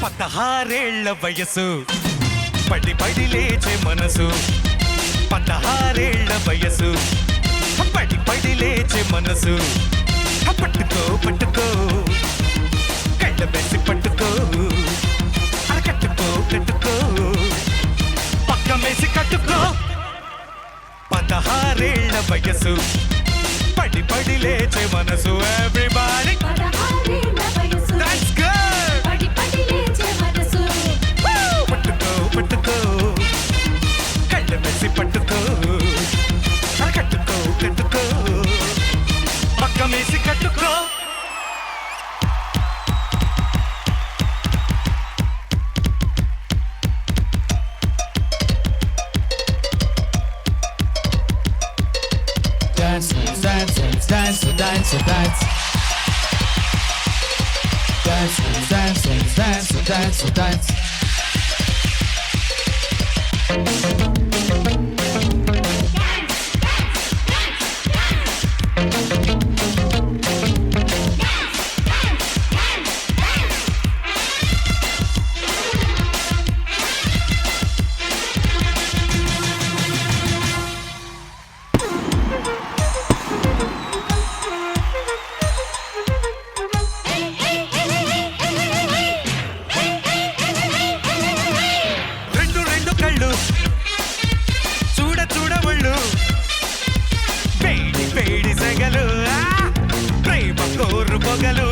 పదహారేళ్ల వయసు పడి పడి లేచే మనసు 16 వయసు పడి పడి లేచే మనసు పట్టుకో పట్టుకో కళ్ళ వేసి పట్టుకో కట్టుకో కట్టుకో పక్క వేసి కట్టుకో 16 వయసు పడి పడి లేచే మనసు ఎవ్రీబడీ That's good పట్టుకో పట్టుకో కళ్ళ వేసి పట్టుకో కట్టుకో కట్టుకో పక్క వేసి కట్టుకో Dance, dance, dance, dance, dance. Dance, dance, dance, dance, dance. రెండు కళ్ళు చూడ చూడవళ్ళు వేడి వేడి సెగలు ప్రేమ కోరు పొగలు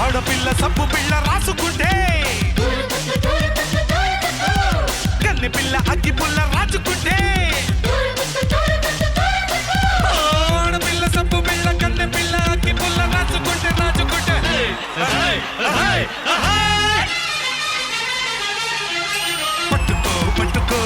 ఆడపిల్ల సబ్బు పిల్ల రాసుకుంటే కన్నె పిల్ల అగ్గి పుల్ల రాచుకుంటే ఆడపిల్ల సబ్బు పిల్ల కన్నె పిల్ల అగ్గి పుల్ల రాచుకుంటే రాచుకుంటే పట్టుకో పట్టుకో